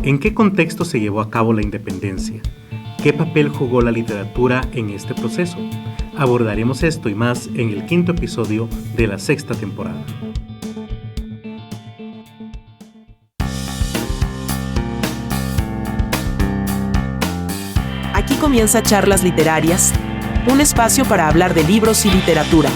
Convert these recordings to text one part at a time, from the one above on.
¿En qué contexto se llevó a cabo la independencia? ¿Qué papel jugó la literatura en este proceso? Abordaremos esto y más en el 5º episodio de la 6ª temporada. Aquí comienza Charlas Literarias, un espacio para hablar de libros y literatura.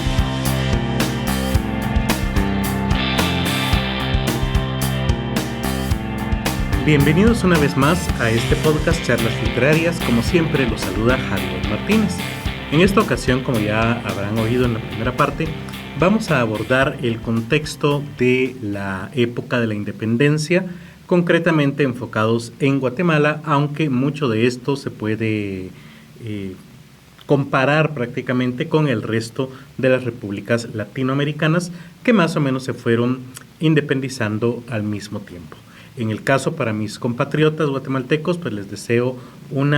Bienvenidos una vez más a este podcast Charlas Literarias. Como siempre, los saluda Javier Martínez. En esta ocasión, como ya habrán oído en la primera parte, vamos a abordar el contexto de la época de la independencia, concretamente enfocados en Guatemala, aunque mucho de esto se puede comparar prácticamente con el resto de las repúblicas latinoamericanas que más o menos se fueron independizando al mismo tiempo. En el caso para mis compatriotas guatemaltecos, pues les deseo un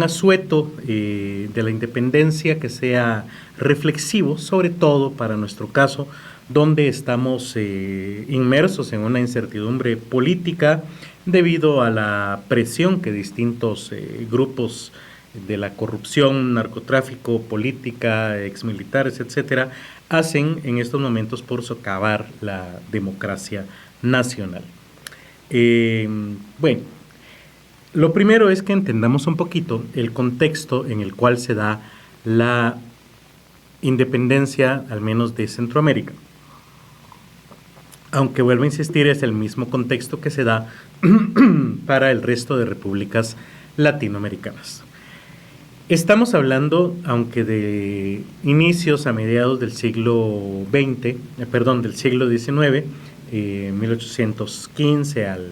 asueto de la independencia que sea reflexivo, sobre todo para nuestro caso, donde estamos inmersos en una incertidumbre política debido a la presión que distintos grupos de la corrupción, narcotráfico, política, exmilitares, etcétera, hacen en estos momentos por socavar la democracia nacional. Bueno, lo primero es que entendamos un poquito el contexto en el cual se da la independencia, al menos de Centroamérica. Aunque vuelvo a insistir, es el mismo contexto que se da para el resto de repúblicas latinoamericanas. Estamos hablando, aunque de inicios a mediados del siglo XIX, 1815 al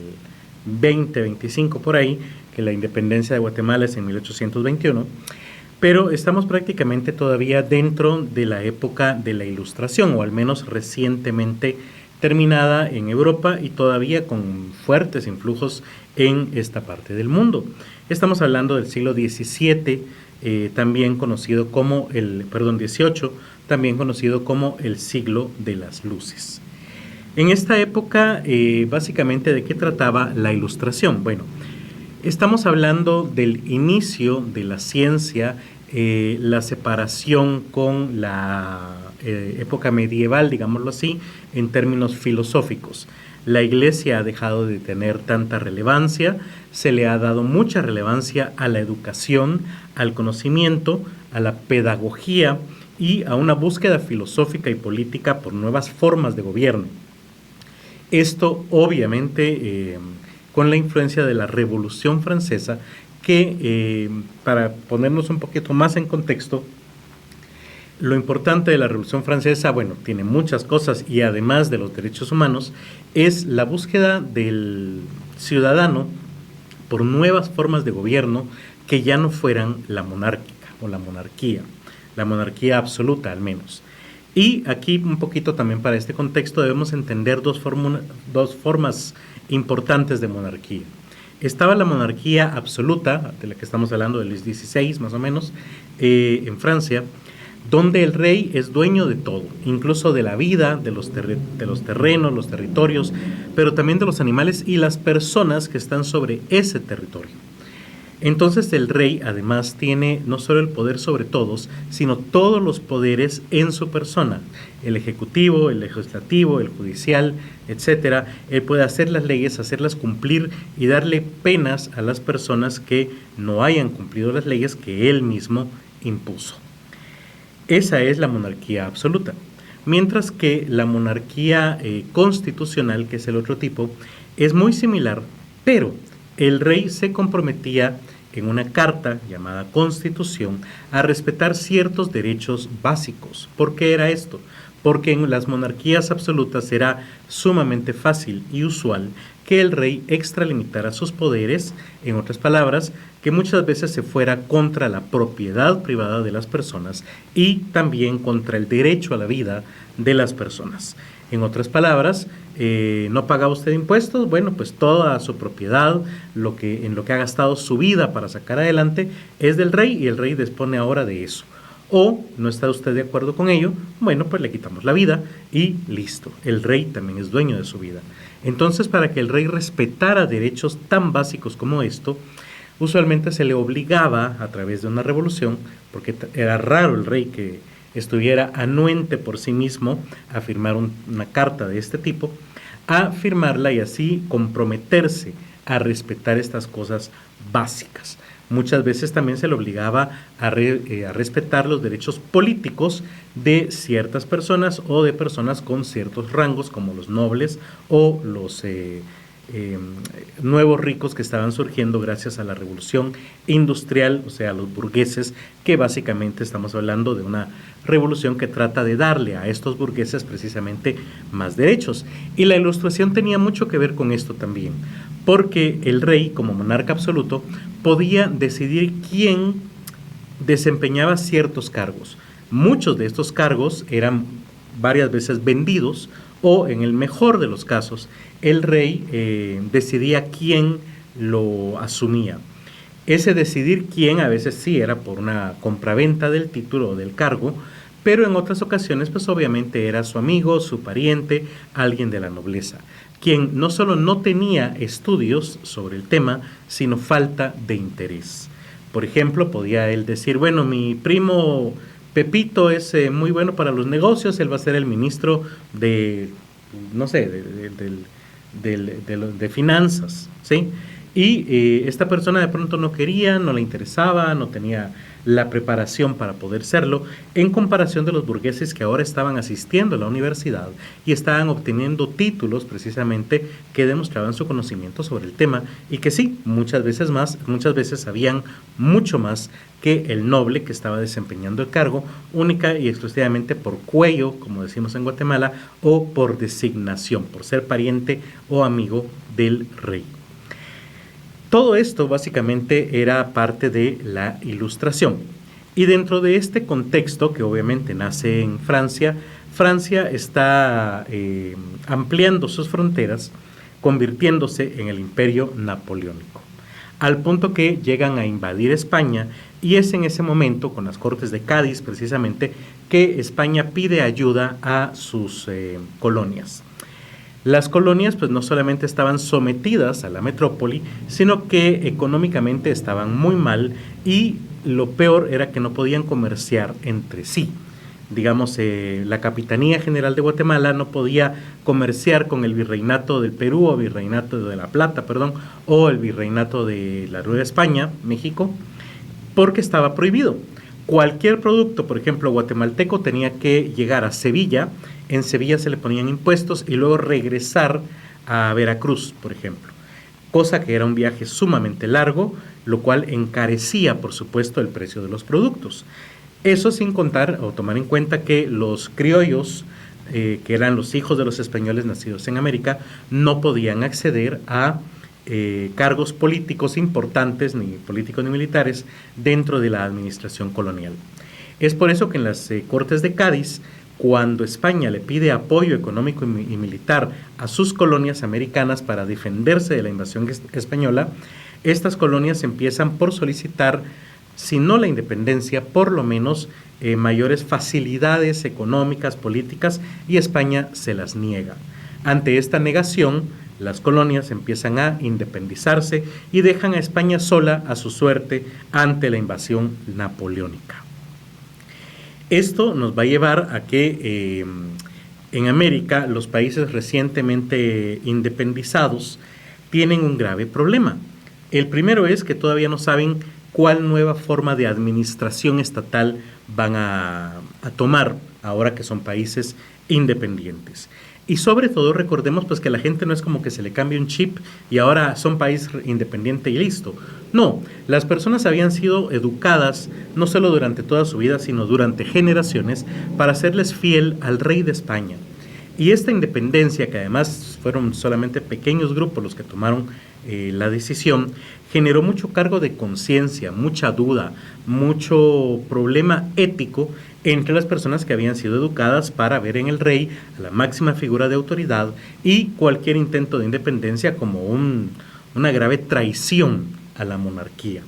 25 por ahí, que la independencia de Guatemala es en 1821, pero estamos prácticamente todavía dentro de la época de la Ilustración, o al menos recientemente terminada en Europa y todavía con fuertes influjos en esta parte del mundo. Estamos hablando del siglo XVII, también conocido como XVIII, también conocido como el siglo de las luces. En esta época, básicamente, ¿de qué trataba la Ilustración? Bueno, estamos hablando del inicio de la ciencia, la separación con la época medieval, digámoslo así, en términos filosóficos. La Iglesia ha dejado de tener tanta relevancia, se le ha dado mucha relevancia a la educación, al conocimiento, a la pedagogía y a una búsqueda filosófica y política por nuevas formas de gobierno. Esto obviamente con la influencia de la Revolución Francesa, que para ponernos un poquito más en contexto, lo importante de la Revolución Francesa, bueno, tiene muchas cosas y además de los derechos humanos, es la búsqueda del ciudadano por nuevas formas de gobierno que ya no fueran la monárquica o la monarquía absoluta al menos. Y aquí un poquito también para este contexto debemos entender dos formas importantes de monarquía. Estaba la monarquía absoluta, de la que estamos hablando del Luis XVI más o menos, en Francia, donde el rey es dueño de todo, incluso de la vida, de los terrenos, los territorios, pero también de los animales y las personas que están sobre ese territorio. Entonces el rey además tiene no solo el poder sobre todos, sino todos los poderes en su persona, el ejecutivo, el legislativo, el judicial, etcétera. Él puede hacer las leyes, hacerlas cumplir y darle penas a las personas que no hayan cumplido las leyes que él mismo impuso. Esa es la monarquía absoluta. Mientras que la monarquía constitucional, que es el otro tipo, es muy similar, pero el rey se comprometía en una carta llamada Constitución a respetar ciertos derechos básicos. ¿Por qué era esto? Porque en las monarquías absolutas era sumamente fácil y usual que el rey extralimitara sus poderes, en otras palabras, que muchas veces se fuera contra la propiedad privada de las personas y también contra el derecho a la vida de las personas. En otras palabras, ¿no paga usted impuestos? Bueno, pues toda su propiedad, en lo que ha gastado su vida para sacar adelante, es del rey y el rey dispone ahora de eso. O no está usted de acuerdo con ello, bueno, pues le quitamos la vida y listo. El rey también es dueño de su vida. Entonces, para que el rey respetara derechos tan básicos como esto, usualmente se le obligaba a través de una revolución, porque era raro el rey que estuviera anuente por sí mismo a firmar una carta de este tipo, a firmarla y así comprometerse a respetar estas cosas básicas. Muchas veces también se le obligaba a respetar los derechos políticos de ciertas personas o de personas con ciertos rangos, como los nobles o los nuevos ricos que estaban surgiendo gracias a la revolución industrial, o sea, los burgueses, que básicamente estamos hablando de una revolución que trata de darle a estos burgueses precisamente más derechos. Y la Ilustración tenía mucho que ver con esto también, porque el rey, como monarca absoluto, podía decidir quién desempeñaba ciertos cargos. Muchos de estos cargos eran varias veces vendidos, o en el mejor de los casos, el rey decidía quién lo asumía. Ese decidir quién a veces sí era por una compraventa del título o del cargo, pero en otras ocasiones pues obviamente era su amigo, su pariente, alguien de la nobleza, quien no solo no tenía estudios sobre el tema, sino falta de interés. Por ejemplo, podía él decir, bueno, mi primo Pepito es muy bueno para los negocios, él va a ser el ministro de, no sé, de finanzas, ¿sí? Y esta persona de pronto no quería, no le interesaba, no tenía la preparación para poder serlo, en comparación de los burgueses que ahora estaban asistiendo a la universidad y estaban obteniendo títulos precisamente que demostraban su conocimiento sobre el tema y que sí, muchas veces sabían mucho más que el noble que estaba desempeñando el cargo, única y exclusivamente por cuello, como decimos en Guatemala, o por designación, por ser pariente o amigo del rey. Todo esto básicamente era parte de la Ilustración. Y dentro de este contexto, que obviamente nace en Francia, Francia está ampliando sus fronteras, convirtiéndose en el imperio napoleónico, al punto que llegan a invadir España, y es en ese momento, con las Cortes de Cádiz precisamente, que España pide ayuda a sus colonias. Las colonias pues no solamente estaban sometidas a la metrópoli, sino que económicamente estaban muy mal y lo peor era que no podían comerciar entre sí. Digamos, la Capitanía General de Guatemala no podía comerciar con el Virreinato del Perú o Virreinato de la Plata, o el Virreinato de la Nueva España, México, porque estaba prohibido. Cualquier producto, por ejemplo, guatemalteco, tenía que llegar a Sevilla. En Sevilla se le ponían impuestos y luego regresar a Veracruz, por ejemplo. Cosa que era un viaje sumamente largo, lo cual encarecía, por supuesto, el precio de los productos. Eso sin contar o tomar en cuenta que los criollos, que eran los hijos de los españoles nacidos en América, no podían acceder a cargos políticos importantes, ni políticos ni militares, dentro de la administración colonial. Es por eso que en las Cortes de Cádiz, cuando España le pide apoyo económico y militar a sus colonias americanas para defenderse de la invasión española, estas colonias empiezan por solicitar, si no la independencia, por lo menos mayores facilidades económicas, políticas, y España se las niega. Ante esta negación, las colonias empiezan a independizarse y dejan a España sola a su suerte ante la invasión napoleónica. Esto nos va a llevar a que en América los países recientemente independizados tienen un grave problema. El primero es que todavía no saben cuál nueva forma de administración estatal van a tomar ahora que son países independientes. Y sobre todo recordemos pues que la gente no es como que se le cambie un chip y ahora son país independiente y listo. No, las personas habían sido educadas no solo durante toda su vida, sino durante generaciones para serles fiel al rey de España. Y esta independencia, que además fueron solamente pequeños grupos los que tomaron la decisión, generó mucho cargo de conciencia, mucha duda, mucho problema ético entre las personas que habían sido educadas para ver en el rey a la máxima figura de autoridad y cualquier intento de independencia como una grave traición a la monarquía.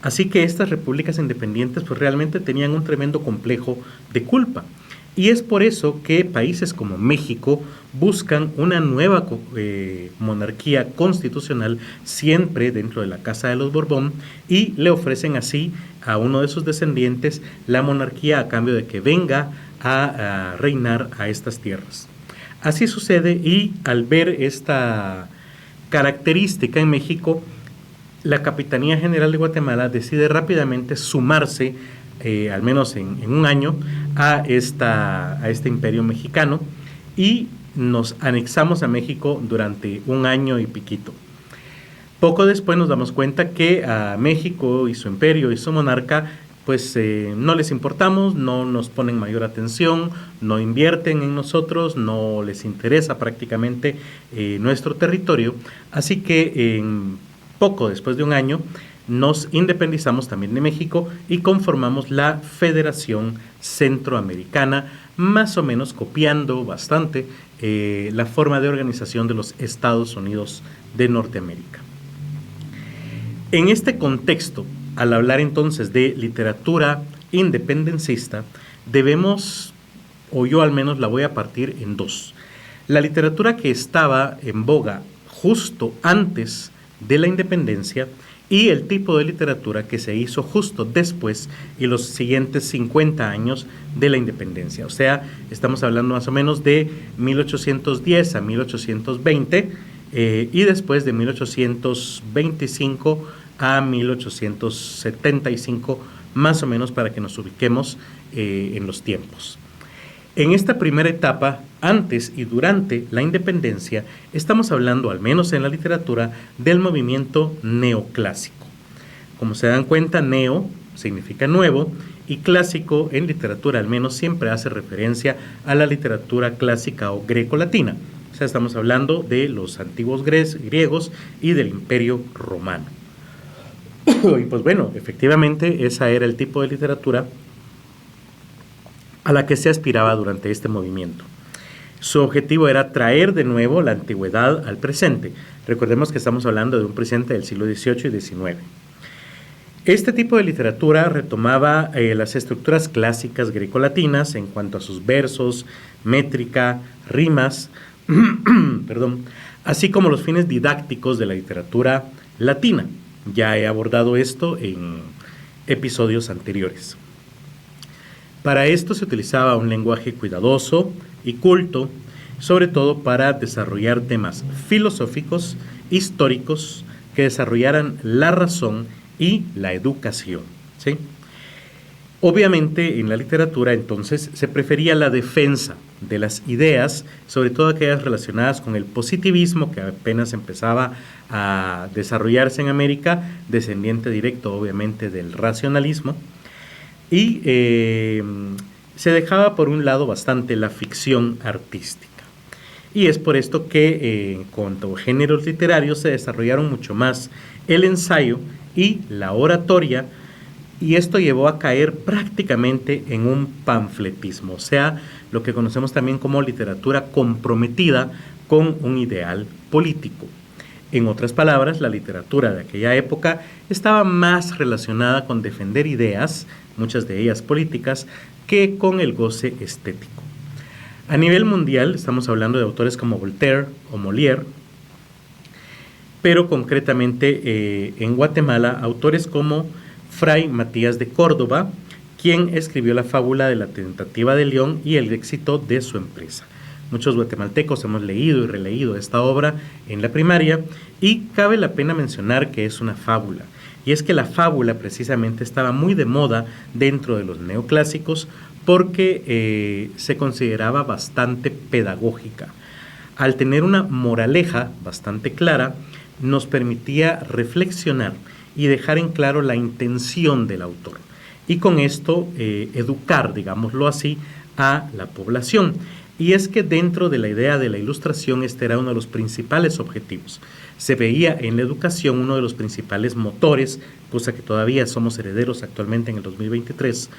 Así que estas repúblicas independientes pues realmente tenían un tremendo complejo de culpa. Y es por eso que países como México buscan una nueva monarquía constitucional, siempre dentro de la Casa de los Borbón, y le ofrecen así a uno de sus descendientes la monarquía a cambio de que venga a reinar a estas tierras. Así sucede, y al ver esta característica en México, la Capitanía General de Guatemala decide rápidamente sumarse, al menos en un año, a este imperio mexicano, y nos anexamos a México durante un año y piquito. Poco después nos damos cuenta que a México y su imperio y su monarca pues no les importamos, no nos ponen mayor atención, no invierten en nosotros, no les interesa prácticamente nuestro territorio, así que poco después de un año nos independizamos también de México y conformamos la Federación Centroamericana, más o menos copiando bastante la forma de organización de los Estados Unidos de Norteamérica. En este contexto, al hablar entonces de literatura independencista, debemos, o yo al menos la voy a partir en dos. La literatura que estaba en boga justo antes de la independencia y el tipo de literatura que se hizo justo después y los siguientes 50 años de la independencia. O sea, estamos hablando más o menos de 1810 a 1820 y después de 1825 a 1875, más o menos, para que nos ubiquemos en los tiempos. En esta primera etapa, antes y durante la independencia, estamos hablando, al menos en la literatura, del movimiento neoclásico. Como se dan cuenta, neo significa nuevo y clásico en literatura, al menos, siempre hace referencia a la literatura clásica o greco-latina. O sea, estamos hablando de los antiguos griegos y del Imperio Romano. Y pues bueno, efectivamente, esa era el tipo de literatura a la que se aspiraba durante este movimiento. Su objetivo era traer de nuevo la antigüedad al presente. Recordemos que estamos hablando de un presente del siglo XVIII y XIX. Este tipo de literatura retomaba las estructuras clásicas grecolatinas en cuanto a sus versos, métrica, rimas, así como los fines didácticos de la literatura latina. Ya he abordado esto en episodios anteriores. Para esto se utilizaba un lenguaje cuidadoso y culto, sobre todo para desarrollar temas filosóficos, históricos, que desarrollaran la razón y la educación, ¿sí? Obviamente, en la literatura, entonces, se prefería la defensa de las ideas, sobre todo aquellas relacionadas con el positivismo, que apenas empezaba a desarrollarse en América, descendiente directo, obviamente, del racionalismo, y se dejaba por un lado bastante la ficción artística. Y es por esto que en cuanto a géneros literarios se desarrollaron mucho más el ensayo y la oratoria, y esto llevó a caer prácticamente en un panfletismo, o sea, lo que conocemos también como literatura comprometida con un ideal político. En otras palabras, la literatura de aquella época estaba más relacionada con defender ideas, muchas de ellas políticas, que con el goce estético. A nivel mundial estamos hablando de autores como Voltaire o Molière, pero concretamente en Guatemala, autores como Fray Matías de Córdoba, quien escribió la fábula de la tentativa de León y el éxito de su empresa. Muchos guatemaltecos hemos leído y releído esta obra en la primaria, y cabe la pena mencionar que es una fábula. Y es que la fábula precisamente estaba muy de moda dentro de los neoclásicos porque se consideraba bastante pedagógica. Al tener una moraleja bastante clara, nos permitía reflexionar y dejar en claro la intención del autor. Y con esto educar, digámoslo así, a la población. Y es que dentro de la idea de la ilustración este era uno de los principales objetivos. Se veía en la educación uno de los principales motores, cosa que todavía somos herederos actualmente en el 2023,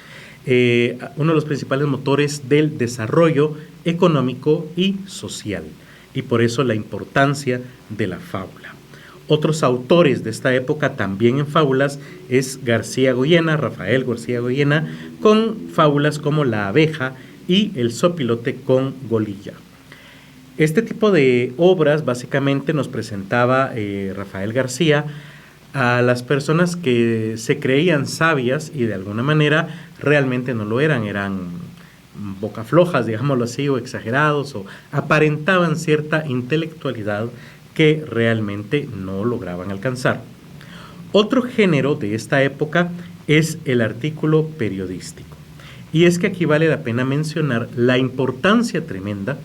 uno de los principales motores del desarrollo económico y social. Y por eso la importancia de la fábula. Otros autores de esta época también en fábulas es García Goyena, Rafael García Goyena, con fábulas como La abeja y El zopilote con Golilla. Este tipo de obras básicamente nos presentaba Rafael García a las personas que se creían sabias y de alguna manera realmente no lo eran, eran bocaflojas, digámoslo así, o exagerados, o aparentaban cierta intelectualidad que realmente no lograban alcanzar. Otro género de esta época es el artículo periodístico. Y es que aquí vale la pena mencionar la importancia tremenda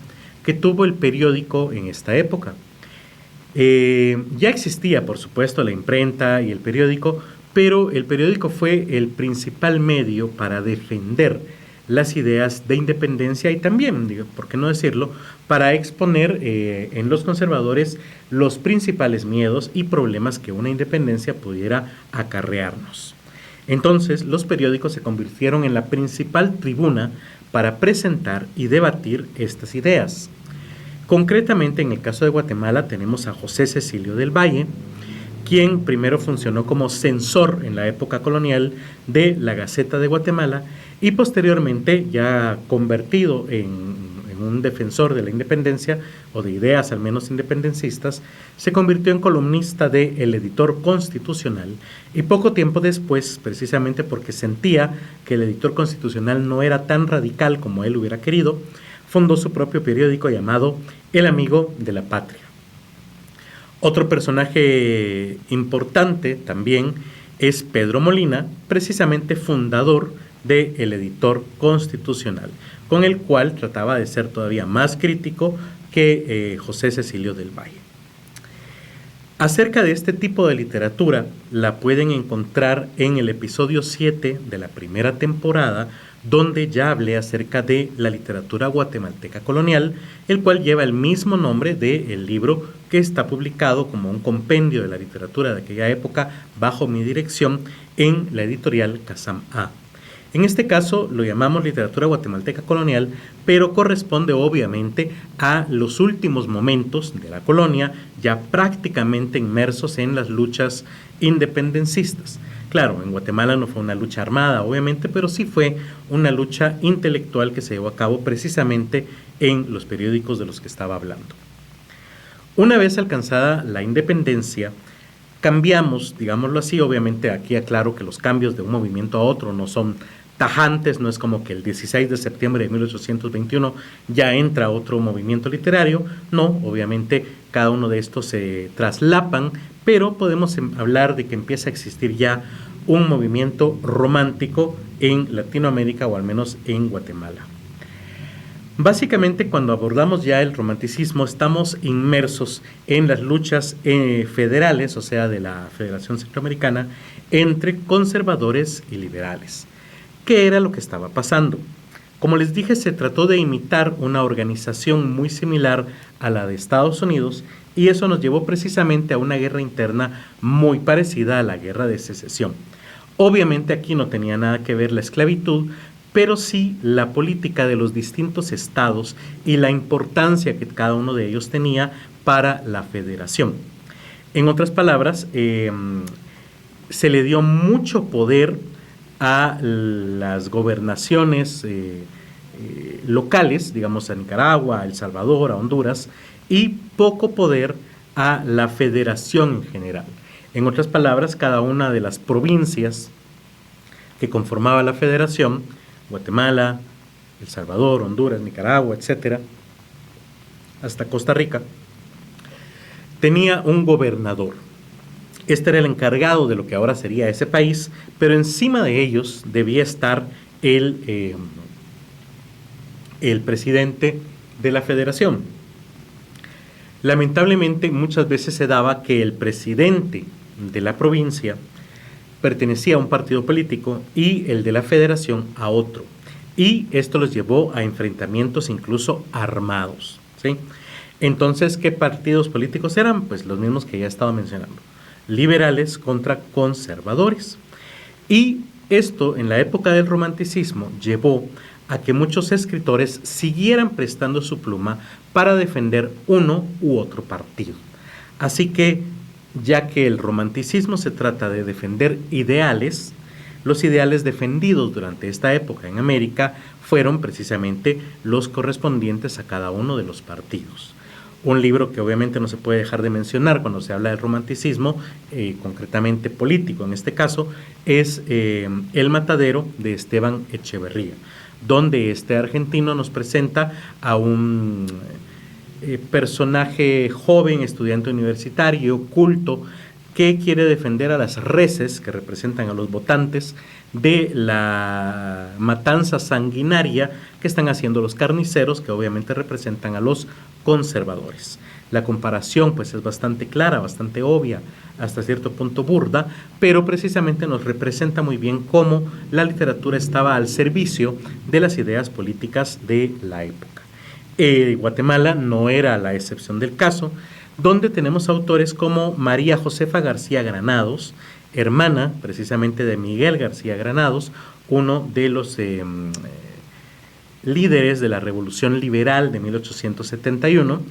que tuvo el periódico en esta época. Ya existía, por supuesto, la imprenta y el periódico, pero el periódico fue el principal medio para defender las ideas de independencia y también, por qué no decirlo, para exponer en los conservadores los principales miedos y problemas que una independencia pudiera acarrearnos. Entonces, los periódicos se convirtieron en la principal tribuna para presentar y debatir estas ideas. Concretamente, en el caso de Guatemala tenemos a José Cecilio del Valle, quien primero funcionó como censor en la época colonial de la Gaceta de Guatemala y posteriormente, ya convertido en un defensor de la independencia o de ideas al menos independencistas, se convirtió en columnista de El Editor Constitucional y poco tiempo después, precisamente porque sentía que el Editor Constitucional no era tan radical como él hubiera querido, fundó su propio periódico llamado El Amigo de la Patria. Otro personaje importante también es Pedro Molina, precisamente fundador de El Editor Constitucional, con el cual trataba de ser todavía más crítico que José Cecilio del Valle. Acerca de este tipo de literatura la pueden encontrar en el episodio 7 de la primera temporada, donde ya hablé acerca de la literatura guatemalteca colonial, el cual lleva el mismo nombre del libro que está publicado como un compendio de la literatura de aquella época bajo mi dirección en la editorial Kazam A. En este caso lo llamamos literatura guatemalteca colonial, pero corresponde obviamente a los últimos momentos de la colonia, ya prácticamente inmersos en las luchas independencistas. Claro, en Guatemala no fue una lucha armada, obviamente, pero sí fue una lucha intelectual que se llevó a cabo precisamente en los periódicos de los que estaba hablando. Una vez alcanzada la independencia, cambiamos, digámoslo así, obviamente aquí aclaro que los cambios de un movimiento a otro no son tajantes, no es como que el 16 de septiembre de 1821 ya entra otro movimiento literario, no, obviamente cada uno de estos se traslapan, pero podemos hablar de que empieza a existir ya un movimiento romántico en Latinoamérica o al menos en Guatemala. Básicamente, cuando abordamos ya el romanticismo, estamos inmersos en las luchas federales, o sea, de la Federación Centroamericana, entre conservadores y liberales. ¿Qué era lo que estaba pasando? Como les dije, se trató de imitar una organización muy similar a la de Estados Unidos y eso nos llevó precisamente a una guerra interna muy parecida a la Guerra de Secesión. Obviamente aquí no tenía nada que ver la esclavitud, pero sí la política de los distintos estados y la importancia que cada uno de ellos tenía para la federación. En otras palabras, se le dio mucho poder a las gobernaciones locales, digamos a Nicaragua, a El Salvador, a Honduras, y poco poder a la federación en general. En otras palabras, cada una de las provincias que conformaba la federación, Guatemala, El Salvador, Honduras, Nicaragua, etcétera, hasta Costa Rica, tenía un gobernador. Este era el encargado de lo que ahora sería ese país, pero encima de ellos debía estar el presidente de la federación. Lamentablemente, muchas veces se daba que el presidente de la provincia pertenecía a un partido político y el de la federación a otro. Y esto los llevó a enfrentamientos incluso armados, ¿sí? Entonces, ¿qué partidos políticos eran? Pues los mismos que ya estaba mencionando. Liberales contra conservadores. Y esto, en la época del romanticismo, llevó a que muchos escritores siguieran prestando su pluma para defender uno u otro partido. Así que ya que el romanticismo se trata de defender ideales. Los ideales defendidos durante esta época en América fueron precisamente los correspondientes a cada uno de los partidos. Un libro que obviamente no se puede dejar de mencionar cuando se habla del romanticismo, concretamente político en este caso, es El Matadero de Esteban Echeverría, donde este argentino nos presenta a un personaje joven, estudiante universitario, culto, que quiere defender a las reses que representan a los votantes de la matanza sanguinaria que están haciendo los carniceros, que obviamente representan a los conservadores. La comparación pues es bastante clara, bastante obvia, hasta cierto punto burda, pero precisamente nos representa muy bien cómo la literatura estaba al servicio de las ideas políticas de la época. Guatemala no era la excepción del caso, donde tenemos autores como María Josefa García Granados, hermana precisamente de Miguel García Granados, uno de los líderes de la Revolución Liberal de 1871,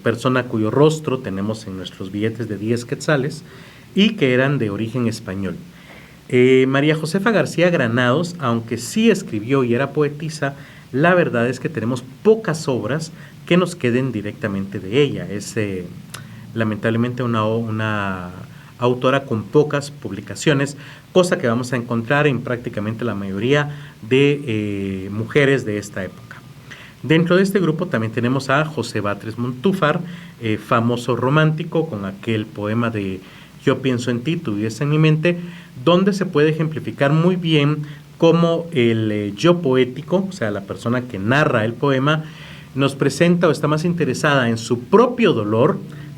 persona cuyo rostro tenemos en nuestros billetes de 10 quetzales y que eran de origen español. María Josefa García Granados, aunque sí escribió y era poetisa, la verdad es que tenemos pocas obras que nos queden directamente de ella. Es lamentablemente una autora con pocas publicaciones, cosa que vamos a encontrar en prácticamente la mayoría de mujeres de esta época. Dentro de este grupo también tenemos a José Batres Montúfar, famoso romántico con aquel poema de Yo pienso en ti, tú vives en mi mente, donde se puede ejemplificar muy bien cómo el yo poético, o sea, la persona que narra el poema, nos presenta o está más interesada en su propio dolor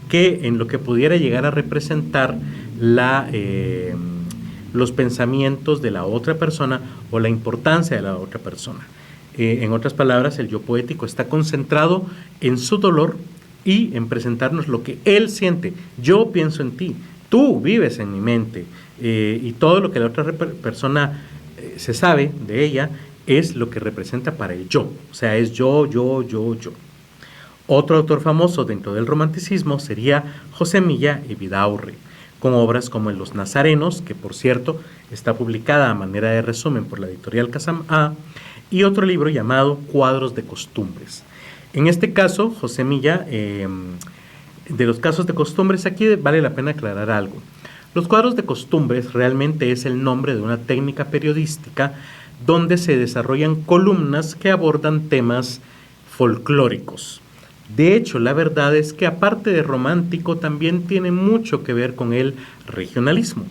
que en lo que pudiera llegar a representar los pensamientos de la otra persona o la importancia de la otra persona. En otras palabras, el yo poético está concentrado en su dolor y en presentarnos lo que él siente. Yo pienso en ti, tú vives en mi mente, y todo lo que la otra persona se sabe de ella es lo que representa para el yo, o sea, es yo. Otro autor famoso dentro del romanticismo sería José Milla Evidaurre, con obras como Los Nazarenos, que por cierto está publicada a manera de resumen por la editorial Kazam A, y otro libro llamado Cuadros de Costumbres. En este caso, José Milla, de los casos de costumbres, aquí vale la pena aclarar algo. Los cuadros de costumbres realmente es el nombre de una técnica periodística donde se desarrollan columnas que abordan temas folclóricos. De hecho, la verdad es que aparte de romántico también tiene mucho que ver con el regionalismo,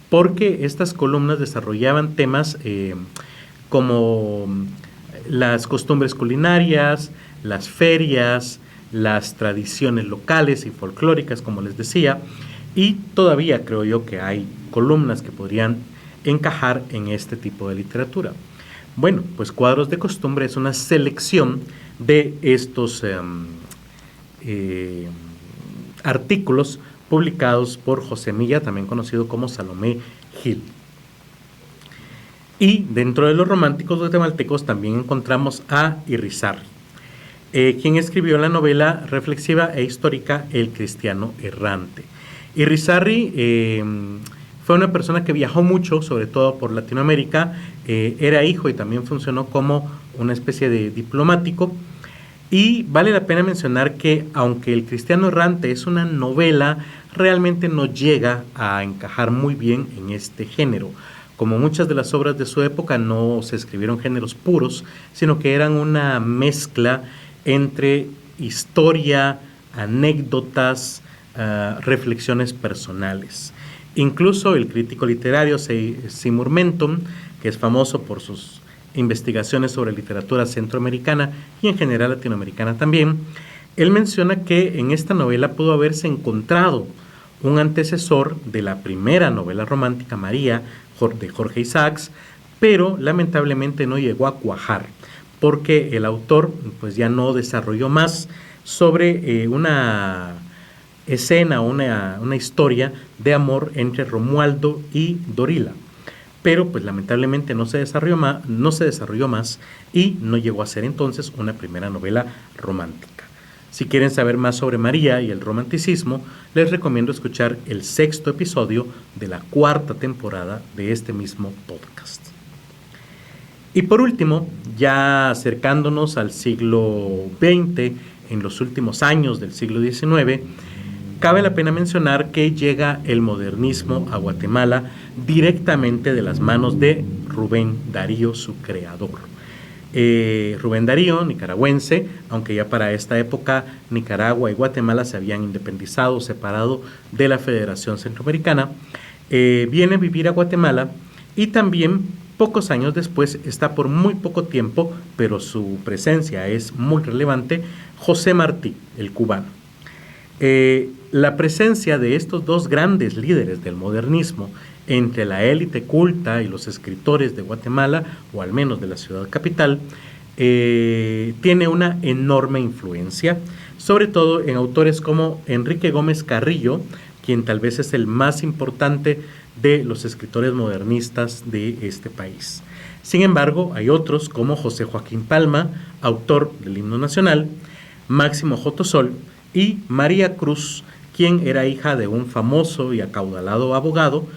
porque estas columnas desarrollaban temas como las costumbres culinarias, las ferias, las tradiciones locales y folclóricas, como les decía, y todavía creo yo que hay columnas que podrían encajar en este tipo de literatura. Bueno, pues Cuadros de Costumbre es una selección de estos artículos publicados por José Milla, también conocido como Salomé Gil. Y dentro de los románticos guatemaltecos también encontramos a Irizarry, quien escribió la novela reflexiva e histórica El Cristiano Errante. Irizarry fue una persona que viajó mucho, sobre todo por Latinoamérica, era hijo y también funcionó como una especie de diplomático. Y vale la pena mencionar que aunque El Cristiano Errante es una novela, realmente no llega a encajar muy bien en este género. Como muchas de las obras de su época no se escribieron géneros puros, sino que eran una mezcla entre historia, anécdotas, reflexiones personales. Incluso el crítico literario Seymour Menton, que es famoso por sus investigaciones sobre literatura centroamericana y en general latinoamericana también, él menciona que en esta novela pudo haberse encontrado un antecesor de la primera novela romántica María de Jorge Isaacs, pero lamentablemente no llegó a cuajar porque el autor pues ya no desarrolló más sobre una escena, una historia de amor entre Romualdo y Dorila, pero pues lamentablemente no se desarrolló más y no llegó a ser entonces una primera novela romántica. Si quieren saber más sobre María y el romanticismo, les recomiendo escuchar el 6º episodio de la 4ª temporada de este mismo podcast. Y por último, ya acercándonos al siglo XX, en los últimos años del siglo XIX, cabe la pena mencionar que llega el modernismo a Guatemala directamente de las manos de Rubén Darío, su creador. Rubén Darío, nicaragüense, aunque ya para esta época Nicaragua y Guatemala se habían independizado, separado de la Federación Centroamericana, viene a vivir a Guatemala y también pocos años después, está por muy poco tiempo, pero su presencia es muy relevante, José Martí, el cubano. La presencia de estos dos grandes líderes del modernismo entre la élite culta y los escritores de Guatemala, o al menos de la ciudad capital, tiene una enorme influencia, sobre todo en autores como Enrique Gómez Carrillo, quien tal vez es el más importante de los escritores modernistas de este país. Sin embargo, hay otros como José Joaquín Palma, autor del himno nacional, Máximo Jotosol y María Cruz, quien era hija de un famoso y acaudalado abogado,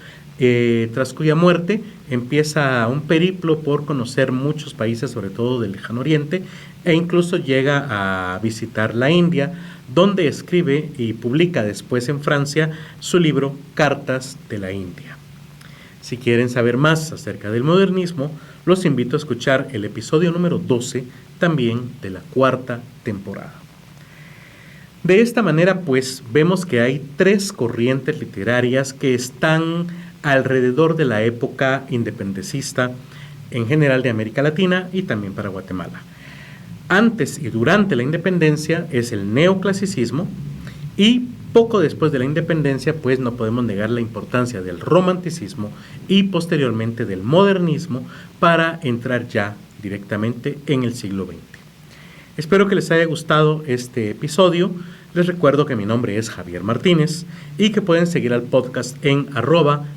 tras cuya muerte empieza un periplo por conocer muchos países, sobre todo del Lejano Oriente, e incluso llega a visitar la India, donde escribe y publica después en Francia su libro Cartas de la India. Si quieren saber más acerca del modernismo, los invito a escuchar el episodio número 12, también de la 4ª temporada. De esta manera, pues, vemos que hay 3 corrientes literarias que están alrededor de la época independentista en general de América Latina y también para Guatemala. Antes y durante la independencia es el neoclasicismo y poco después de la independencia, pues no podemos negar la importancia del romanticismo y posteriormente del modernismo para entrar ya directamente en el siglo XX. Espero que les haya gustado este episodio. Les recuerdo que mi nombre es Javier Martínez y que pueden seguir al podcast en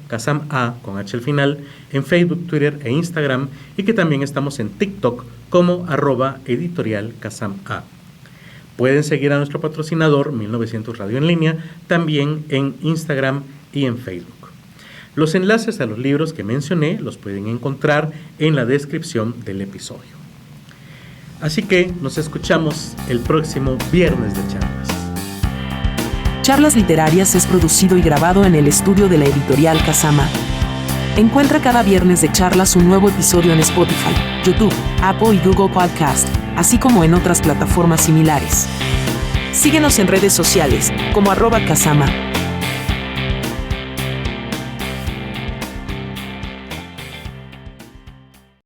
@casama con H al final, en Facebook, Twitter e Instagram, y que también estamos en TikTok como @editorialcasama. Pueden seguir a nuestro patrocinador 1900 Radio en línea también en Instagram y en Facebook. Los enlaces a los libros que mencioné los pueden encontrar en la descripción del episodio. Así que nos escuchamos el próximo viernes de charlas. Charlas Literarias es producido y grabado en el estudio de la editorial Casama. Encuentra cada viernes de charlas un nuevo episodio en Spotify, YouTube, Apple y Google Podcast, así como en otras plataformas similares. Síguenos en redes sociales como @Casama.